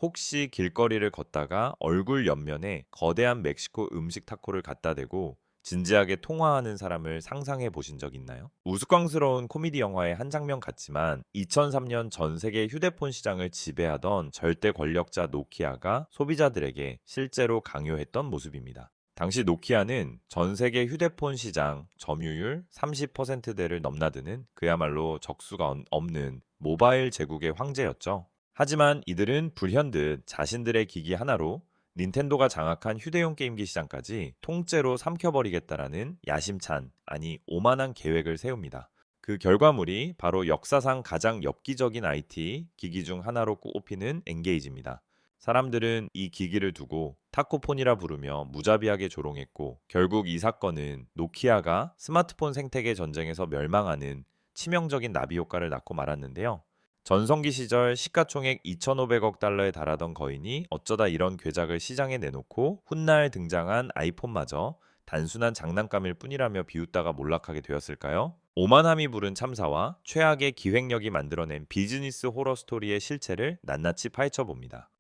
혹시 길거리를 걷다가 얼굴 옆면에 거대한 멕시코 음식 타코를 갖다 대고 진지하게 통화하는 사람을 상상해 보신 적 있나요? 우스꽝스러운 코미디 영화의 한 장면 같지만 2003년 전 세계 휴대폰 시장을 지배하던 절대 권력자 노키아가 소비자들에게 실제로 강요했던 모습입니다. 당시 노키아는 전 세계 휴대폰 시장 점유율 30%대를 넘나드는 그야말로 적수가 없는 모바일 제국의 황제였죠. 하지만 이들은 불현듯 자신들의 기기 하나로 닌텐도가 장악한 휴대용 게임기 시장까지 통째로 삼켜버리겠다라는 야심찬, 아니 오만한 계획을 세웁니다. 그 결과물이 바로 역사상 가장 엽기적인 IT 기기 중 하나로 꼽히는 엔게이지입니다. 사람들은 이 기기를 두고 타코폰이라 부르며 무자비하게 조롱했고, 결국 이 사건은 노키아가 스마트폰 생태계 전쟁에서 멸망하는 치명적인 나비 효과를 낳고 말았는데요. 전성기 시절 시가총액 2,500억 달러에 달하던 거인이 어쩌다 이런 괴작을 시장에 내놓고 훗날 등장한 아이폰마저 단순한 장난감일 뿐이라며 비웃다가 몰락하게 되었을까요? 오만함이 부른 참사와 최악의 기획력이 만들어낸 비즈니스 호러 스토리의 실체를 낱낱이 파헤쳐 봅니다.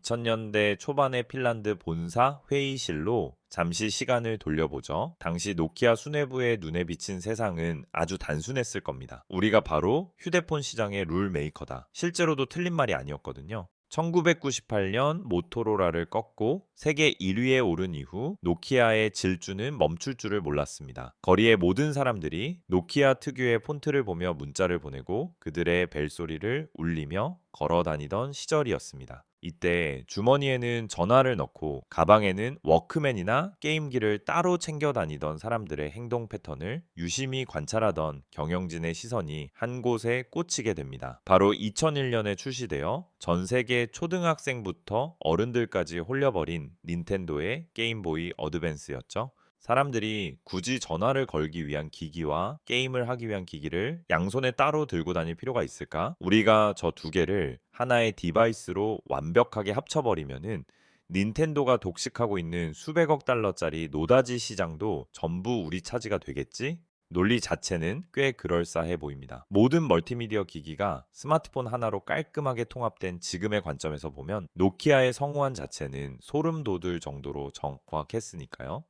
2000년대 초반의 핀란드 본사 회의실로 잠시 시간을 돌려보죠. 당시 노키아 수뇌부의 눈에 비친 세상은 아주 단순했을 겁니다. 우리가 바로 휴대폰 시장의 룰 메이커다. 실제로도 틀린 말이 아니었거든요. 1998년 모토로라를 꺾고 세계 1위에 오른 이후 노키아의 질주는 멈출 줄을 몰랐습니다. 거리의 모든 사람들이 노키아 특유의 폰트를 보며 문자를 보내고 그들의 벨소리를 울리며 걸어 다니던 시절이었습니다. 이때 주머니에는 전화를 넣고 가방에는 워크맨이나 게임기를 따로 챙겨 다니던 사람들의 행동 패턴을 유심히 관찰하던 경영진의 시선이 한 곳에 꽂히게 됩니다. 바로 2001년에 출시되어 전 세계 초등학생부터 어른들까지 홀려버린 닌텐도의 게임보이 어드밴스였죠. 사람들이 굳이 전화를 걸기 위한 기기와 게임을 하기 위한 기기를 양손에 따로 들고 다닐 필요가 있을까? 우리가 저 두 개를 하나의 디바이스로 완벽하게 합쳐버리면은 닌텐도가 독식하고 있는 수백억 달러짜리 노다지 시장도 전부 우리 차지가 되겠지? 논리 자체는 꽤 그럴싸해 보입니다. 모든 멀티미디어 기기가 스마트폰 하나로 깔끔하게 통합된 지금의 관점에서 보면 노키아의 성우한 자체는 소름 돋을 정도로 정확했으니까요.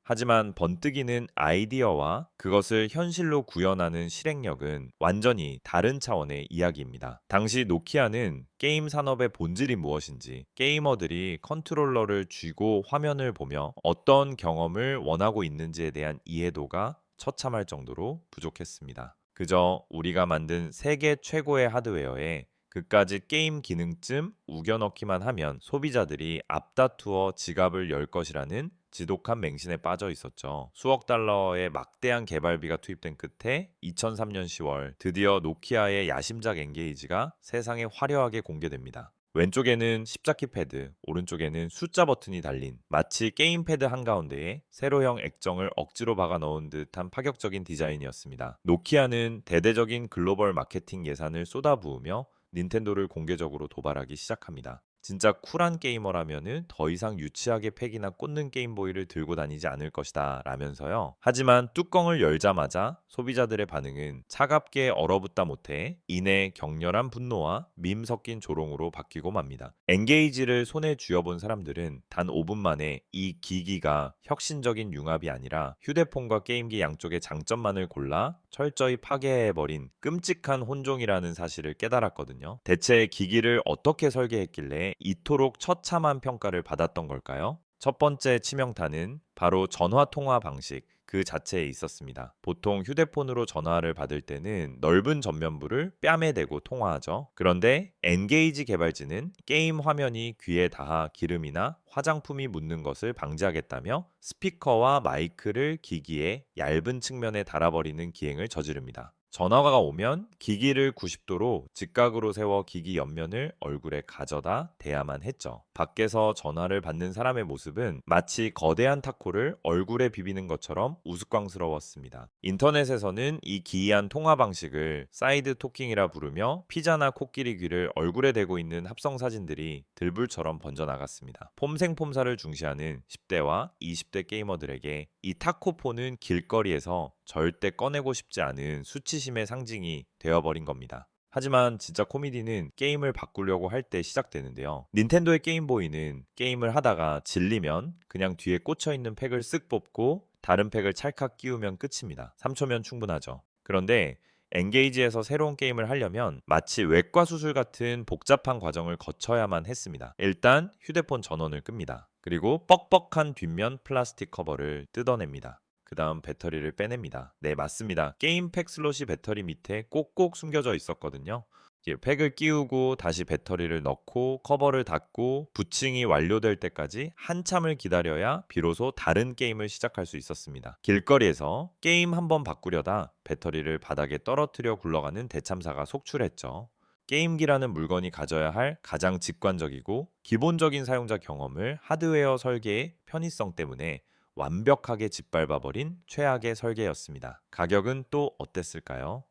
하지만 번뜩이는 아이디어와 그것을 현실로 구현하는 실행력은 완전히 다른 차원의 이야기입니다. 당시 노키아는 게임 산업의 본질이 무엇인지, 게이머들이 컨트롤러를 쥐고 화면을 보며 어떤 경험을 원하고 있는지에 대한 이해도가 처참할 정도로 부족했습니다. 그저 우리가 만든 세계 최고의 하드웨어에 그까짓 게임 기능쯤 우겨넣기만 하면 소비자들이 앞다투어 지갑을 열 것이라는 지독한 맹신에 빠져 있었죠. 수억 달러의 막대한 개발비가 투입된 끝에 2003년 10월 드디어 노키아의 야심작 엔게이지가 세상에 화려하게 공개됩니다. 왼쪽에는 십자키 패드, 오른쪽에는 숫자 버튼이 달린 마치 게임 패드 한가운데에 세로형 액정을 억지로 박아 넣은 듯한 파격적인 디자인이었습니다. 노키아는 대대적인 글로벌 마케팅 예산을 쏟아부으며 닌텐도를 공개적으로 도발하기 시작합니다. 진짜 쿨한 게이머라면은 더 이상 유치하게 팩이나 꽂는 게임보이를 들고 다니지 않을 것이다 라면서요. 하지만 뚜껑을 열자마자 소비자들의 반응은 차갑게 얼어붙다 못해 이내 격렬한 분노와 밈 섞인 조롱으로 바뀌고 맙니다. 엔게이지를 손에 쥐어본 사람들은 단 5분 만에 이 기기가 혁신적인 융합이 아니라 휴대폰과 게임기 양쪽의 장점만을 골라 철저히 파괴해버린 끔찍한 혼종이라는 사실을 깨달았거든요. 대체 기기를 어떻게 설계했길래 이토록 처참한 평가를 받았던 걸까요? 첫 번째 치명타는 바로 전화 통화 방식 그 자체에 있었습니다. 보통 휴대폰으로 전화를 받을 때는 넓은 전면부를 뺨에 대고 통화하죠. 그런데 엔게이지 개발진은 게임 화면이 귀에 닿아 기름이나 화장품이 묻는 것을 방지하겠다며 스피커와 마이크를 기기의 얇은 측면에 달아버리는 기행을 저지릅니다. 전화가 오면 기기를 90도로 직각으로 세워 기기 옆면을 얼굴에 가져다 대야만 했죠. 밖에서 전화를 받는 사람의 모습은 마치 거대한 타코를 얼굴에 비비는 것처럼 우스꽝스러웠습니다. 인터넷에서는 이 기이한 통화 방식을 사이드 토킹이라 부르며 피자나 코끼리 귀를 얼굴에 대고 있는 합성 사진들이 들불처럼 번져나갔습니다. 폼생폼사를 중시하는 10대와 20대 게이머들에게 이 타코폰은 길거리에서 절대 꺼내고 싶지 않은 수치심의 상징이 되어버린 겁니다. 하지만 진짜 코미디는 게임을 바꾸려고 할 때 시작되는데요. 닌텐도의 게임보이는 게임을 하다가 질리면 그냥 뒤에 꽂혀있는 팩을 쓱 뽑고 다른 팩을 찰칵 끼우면 끝입니다. 3초면 충분하죠. 그런데 엔게이지에서 새로운 게임을 하려면 마치 외과 수술 같은 복잡한 과정을 거쳐야만 했습니다. 일단 휴대폰 전원을 끕니다. 그리고 뻑뻑한 뒷면 플라스틱 커버를 뜯어냅니다. 그 다음 배터리를 빼냅니다. 네, 맞습니다. 게임 팩 슬롯이 배터리 밑에 꼭꼭 숨겨져 있었거든요. 이제 팩을 끼우고 다시 배터리를 넣고 커버를 닫고 부칭이 완료될 때까지 한참을 기다려야 비로소 다른 게임을 시작할 수 있었습니다. 길거리에서 게임 한번 바꾸려다 배터리를 바닥에 떨어뜨려 굴러가는 대참사가 속출했죠. 게임기라는 물건이 가져야 할 가장 직관적이고 기본적인 사용자 경험을 하드웨어 설계의 편의성 때문에 완벽하게 짓밟아버린 최악의 설계였습니다. 가격은 또 어땠을까요?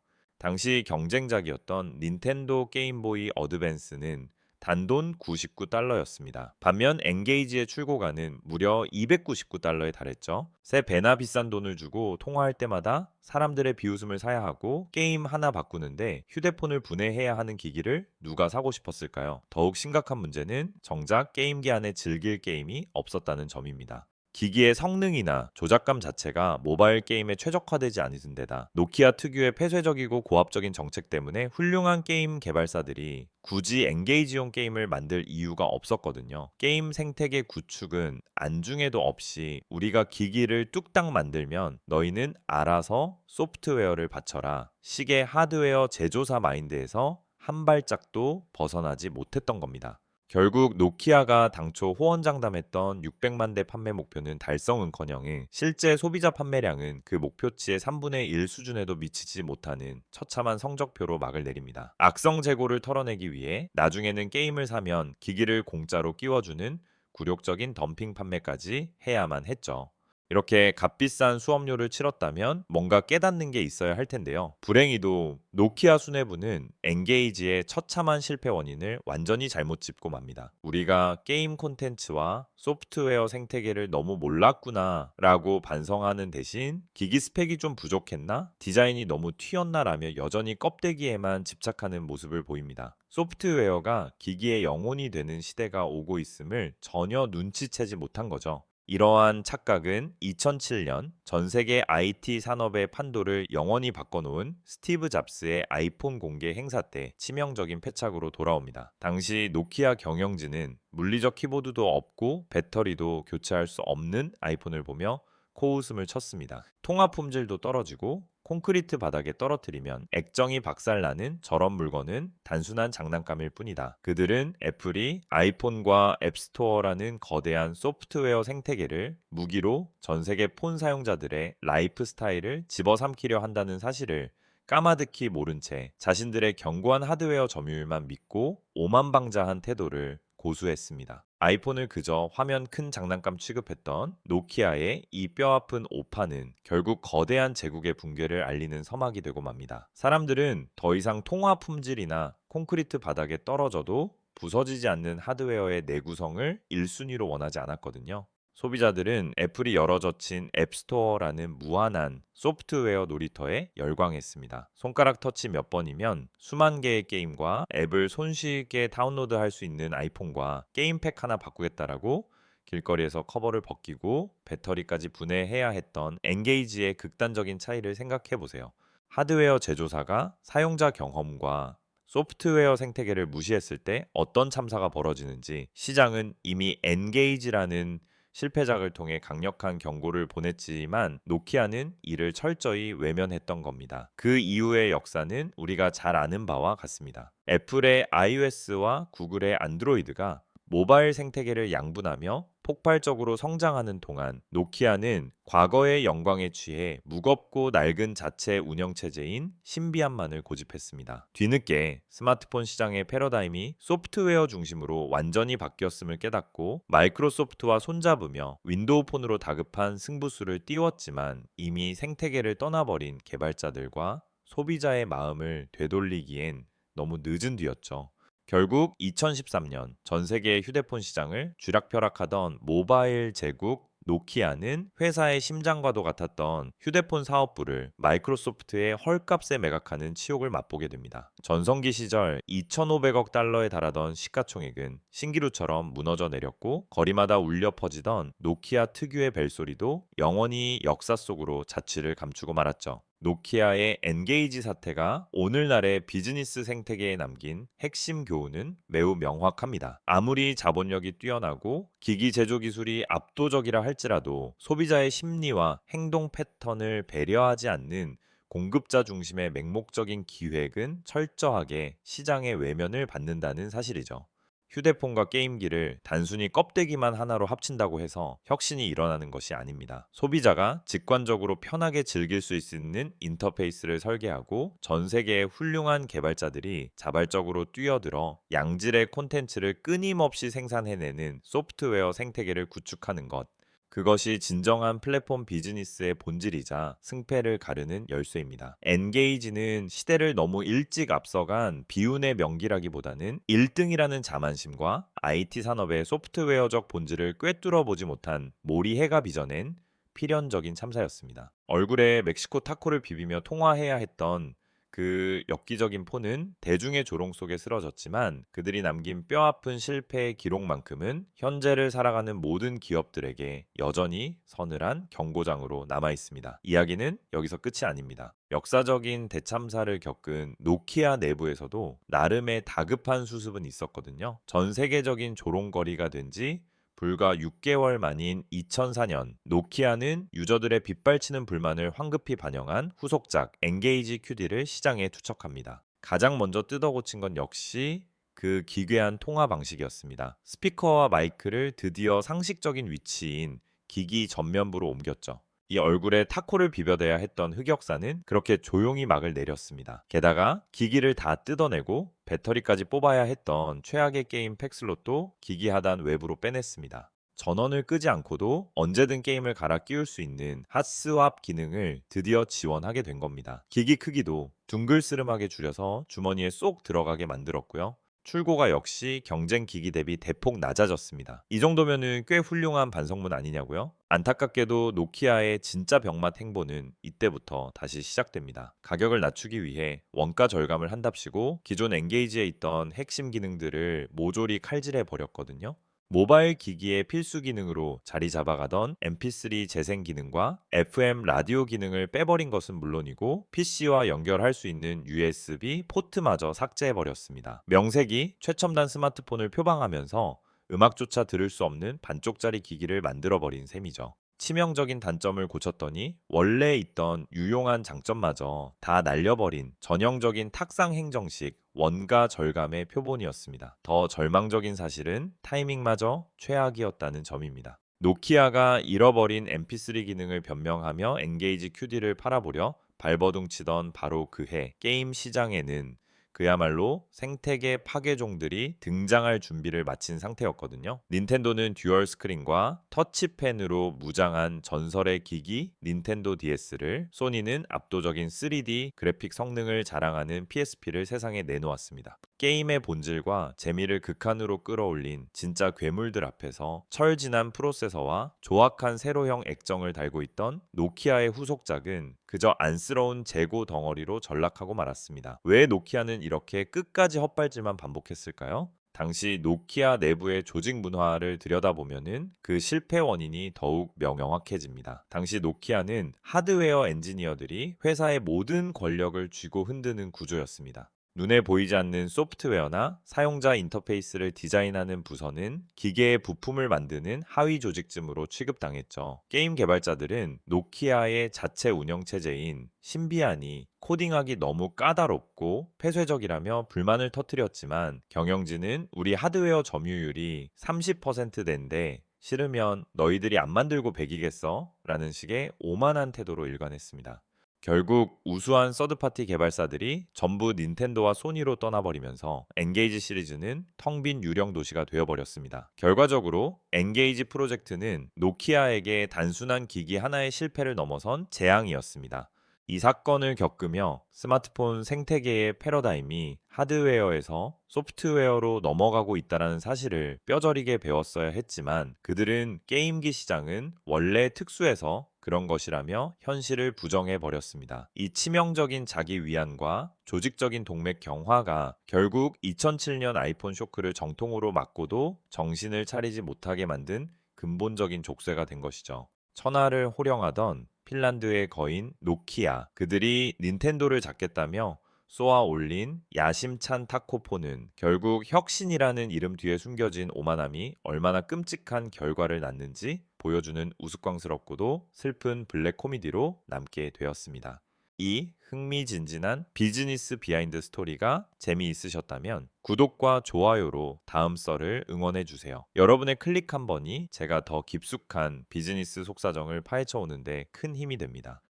당시 경쟁작이었던 닌텐도 게임보이 어드밴스는 단돈 $99였습니다. 반면 엔게이지의 출고가는 무려 $299에 달했죠. 세 배나 비싼 돈을 주고 통화할 때마다 사람들의 비웃음을 사야 하고 게임 하나 바꾸는데 휴대폰을 분해해야 하는 기기를 누가 사고 싶었을까요? 더욱 심각한 문제는 정작 게임기 안에 즐길 게임이 없었다는 점입니다. 기기의 성능이나 조작감 자체가 모바일 게임에 최적화되지 않은 데다 노키아 특유의 폐쇄적이고 고압적인 정책 때문에 훌륭한 게임 개발사들이 굳이 엔게이지용 게임을 만들 이유가 없었거든요. 게임 생태계 구축은 안중에도 없이 우리가 기기를 뚝딱 만들면 너희는 알아서 소프트웨어를 바쳐라. 식의 하드웨어 제조사 마인드에서 한 발짝도 벗어나지 못했던 겁니다. 결국 노키아가 당초 호언장담했던 600만 대 판매 목표는 달성은커녕 실제 소비자 판매량은 그 목표치의 3분의 1 수준에도 미치지 못하는 처참한 성적표로 막을 내립니다. 악성 재고를 털어내기 위해 나중에는 게임을 사면 기기를 공짜로 끼워주는 굴욕적인 덤핑 판매까지 해야만 했죠. 이렇게 값비싼 수업료를 치렀다면 뭔가 깨닫는 게 있어야 할 텐데요. 불행히도 노키아 수뇌부는 엔게이지의 처참한 실패 원인을 완전히 잘못 짚고 맙니다. 우리가 게임 콘텐츠와 소프트웨어 생태계를 너무 몰랐구나 라고 반성하는 대신 기기 스펙이 좀 부족했나? 디자인이 너무 튀었나 라며 여전히 껍데기에만 집착하는 모습을 보입니다. 소프트웨어가 기기의 영혼이 되는 시대가 오고 있음을 전혀 눈치채지 못한 거죠. 이러한 착각은 2007년 전 세계 IT 산업의 판도를 영원히 바꿔놓은 스티브 잡스의 아이폰 공개 행사 때 치명적인 패착으로 돌아옵니다. 당시 노키아 경영진은 물리적 키보드도 없고 배터리도 교체할 수 없는 아이폰을 보며 코웃음을 쳤습니다. 통화 품질도 떨어지고 콘크리트 바닥에 떨어뜨리면 액정이 박살나는 저런 물건은 단순한 장난감일 뿐이다. 그들은 애플이 아이폰과 앱스토어라는 거대한 소프트웨어 생태계를 무기로 전 세계 폰 사용자들의 라이프 스타일을 집어삼키려 한다는 사실을 까마득히 모른 채 자신들의 견고한 하드웨어 점유율만 믿고 오만방자한 태도를 고수했습니다. 아이폰을 그저 화면 큰 장난감 취급했던 노키아의 이 뼈아픈 오판은 결국 거대한 제국의 붕괴를 알리는 서막이 되고 맙니다. 사람들은 더 이상 통화 품질이나 콘크리트 바닥에 떨어져도 부서지지 않는 하드웨어의 내구성을 1순위로 원하지 않았거든요. 소비자들은 애플이 열어젖힌 앱스토어라는 무한한 소프트웨어 놀이터에 열광했습니다. 손가락 터치 몇 번이면 수만 개의 게임과 앱을 손쉽게 다운로드할 수 있는 아이폰과 게임팩 하나 바꾸겠다라고 길거리에서 커버를 벗기고 배터리까지 분해해야 했던 엔게이지의 극단적인 차이를 생각해 보세요. 하드웨어 제조사가 사용자 경험과 소프트웨어 생태계를 무시했을 때 어떤 참사가 벌어지는지 시장은 이미 엔게이지라는 실패작을 통해 강력한 경고를 보냈지만 노키아는 이를 철저히 외면했던 겁니다. 그 이후의 역사는 우리가 잘 아는 바와 같습니다. 애플의 iOS와 구글의 안드로이드가 모바일 생태계를 양분하며 폭발적으로 성장하는 동안 노키아는 과거의 영광에 취해 무겁고 낡은 자체 운영체제인 신비함만을 고집했습니다. 뒤늦게 스마트폰 시장의 패러다임이 소프트웨어 중심으로 완전히 바뀌었음을 깨닫고 마이크로소프트와 손잡으며 윈도우 폰으로 다급한 승부수를 띄웠지만 이미 생태계를 떠나버린 개발자들과 소비자의 마음을 되돌리기엔 너무 늦은 뒤였죠. 결국 2013년 전 세계 휴대폰 시장을 쥐락펴락하던 모바일 제국 노키아는 회사의 심장과도 같았던 휴대폰 사업부를 마이크로소프트의 헐값에 매각하는 치욕을 맛보게 됩니다. 전성기 시절 2,500억 달러에 달하던 시가총액은 신기루처럼 무너져 내렸고, 거리마다 울려 퍼지던 노키아 특유의 벨소리도 영원히 역사 속으로 자취를 감추고 말았죠. 노키아의 엔게이지 사태가 오늘날의 비즈니스 생태계에 남긴 핵심 교훈은 매우 명확합니다. 아무리 자본력이 뛰어나고 기기 제조 기술이 압도적이라 할지라도 소비자의 심리와 행동 패턴을 배려하지 않는 공급자 중심의 맹목적인 기획은 철저하게 시장의 외면을 받는다는 사실이죠. 휴대폰과 게임기를 단순히 껍데기만 하나로 합친다고 해서 혁신이 일어나는 것이 아닙니다. 소비자가 직관적으로 편하게 즐길 수 있는 인터페이스를 설계하고 전 세계의 훌륭한 개발자들이 자발적으로 뛰어들어 양질의 콘텐츠를 끊임없이 생산해내는 소프트웨어 생태계를 구축하는 것. 그것이 진정한 플랫폼 비즈니스의 본질이자 승패를 가르는 열쇠입니다. 엔게이지는 시대를 너무 일찍 앞서간 비운의 명기라기보다는 1등이라는 자만심과 IT 산업의 소프트웨어적 본질을 꿰뚫어 보지 못한 몰이해가 빚어낸 필연적인 참사였습니다. 얼굴에 멕시코 타코를 비비며 통화해야 했던 그 엽기적인 폰은 대중의 조롱 속에 쓰러졌지만, 그들이 남긴 뼈아픈 실패의 기록만큼은 현재를 살아가는 모든 기업들에게 여전히 서늘한 경고장으로 남아 있습니다. 이야기는 여기서 끝이 아닙니다. 역사적인 대참사를 겪은 노키아 내부에서도 나름의 다급한 수습은 있었거든요. 전 세계적인 조롱거리가 된 지 불과 6개월 만인 2004년, 노키아는 유저들의 빗발치는 불만을 황급히 반영한 후속작 엔게이지 QD를 시장에 투척합니다. 가장 먼저 뜯어고친 건 역시 그 기괴한 통화 방식이었습니다. 스피커와 마이크를 드디어 상식적인 위치인 기기 전면부로 옮겼죠. 이 얼굴에 타코를 비벼대야 했던 흑역사는 그렇게 조용히 막을 내렸습니다. 게다가 기기를 다 뜯어내고 배터리까지 뽑아야 했던 최악의 게임 팩슬롯도 기기 하단 외부로 빼냈습니다. 전원을 끄지 않고도 언제든 게임을 갈아 끼울 수 있는 핫스왑 기능을 드디어 지원하게 된 겁니다. 기기 크기도 둥글스름하게 줄여서 주머니에 쏙 들어가게 만들었고요. 출고가 역시 경쟁 기기 대비 대폭 낮아졌습니다. 이 정도면은 꽤 훌륭한 반성문 아니냐고요? 안타깝게도 노키아의 진짜 병맛 행보는 이때부터 다시 시작됩니다. 가격을 낮추기 위해 원가 절감을 한답시고 기존 엔게이지에 있던 핵심 기능들을 모조리 칼질해 버렸거든요. 모바일 기기의 필수 기능으로 자리 잡아가던 MP3 재생 기능과 FM 라디오 기능을 빼버린 것은 물론이고, PC와 연결할 수 있는 USB 포트마저 삭제해버렸습니다. 명색이 최첨단 스마트폰을 표방하면서 음악조차 들을 수 없는 반쪽짜리 기기를 만들어버린 셈이죠. 치명적인 단점을 고쳤더니 원래 있던 유용한 장점마저 다 날려버린 전형적인 탁상 행정식 원가 절감의 표본이었습니다. 더 절망적인 사실은 타이밍마저 최악이었다는 점입니다. 노키아가 잃어버린 MP3 기능을 변명하며 엔게이지 QD를 팔아보려 발버둥 치던 바로 그해 게임 시장에는 그야말로 생태계 파괴종들이 등장할 준비를 마친 상태였거든요. 닌텐도는 듀얼 스크린과 터치펜으로 무장한 전설의 기기 닌텐도 DS를, 소니는 압도적인 3D 그래픽 성능을 자랑하는 PSP를 세상에 내놓았습니다. 게임의 본질과 재미를 극한으로 끌어올린 진짜 괴물들 앞에서 철진한 프로세서와 조악한 세로형 액정을 달고 있던 노키아의 후속작은 그저 안쓰러운 재고 덩어리로 전락하고 말았습니다. 왜 노키아는 이렇게 끝까지 헛발질만 반복했을까요? 당시 노키아 내부의 조직 문화를 들여다보면은 그 실패 원인이 더욱 명확해집니다. 당시 노키아는 하드웨어 엔지니어들이 회사의 모든 권력을 쥐고 흔드는 구조였습니다. 눈에 보이지 않는 소프트웨어나 사용자 인터페이스를 디자인하는 부서는 기계의 부품을 만드는 하위 조직쯤으로 취급당했죠. 게임 개발자들은 노키아의 자체 운영체제인 신비안이 코딩하기 너무 까다롭고 폐쇄적이라며 불만을 터뜨렸지만, 경영진은 우리 하드웨어 점유율이 30%대인데 싫으면 너희들이 안 만들고 배기겠어? 라는 식의 오만한 태도로 일관했습니다. 결국 우수한 서드파티 개발사들이 전부 닌텐도와 소니로 떠나버리면서 엔게이지 시리즈는 텅 빈 유령 도시가 되어버렸습니다. 결과적으로 엔게이지 프로젝트는 노키아에게 단순한 기기 하나의 실패를 넘어선 재앙이었습니다. 이 사건을 겪으며 스마트폰 생태계의 패러다임이 하드웨어에서 소프트웨어로 넘어가고 있다는 사실을 뼈저리게 배웠어야 했지만 그들은 게임기 시장은 원래 특수해서 그런 것이라며 현실을 부정해 버렸습니다. 이 치명적인 자기 위안과 조직적인 동맥 경화가 결국 2007년 아이폰 쇼크를 정통으로 맞고도 정신을 차리지 못하게 만든 근본적인 족쇄가 된 것이죠. 천하를 호령하던 핀란드의 거인 노키아, 그들이 닌텐도를 잡겠다며 쏘아 올린 야심찬 타코폰은 결국 혁신이라는 이름 뒤에 숨겨진 오만함이 얼마나 끔찍한 결과를 낳는지 보여주는 우스꽝스럽고도 슬픈 블랙 코미디로 남게 되었습니다. 이 흥미진진한 비즈니스 비하인드 스토리가 재미있으셨다면 구독과 좋아요로 다음 썰을 응원해 주세요. 여러분의 클릭 한 번이 제가 더 깊숙한 비즈니스 속사정을 파헤쳐 오는데 큰 힘이 됩니다.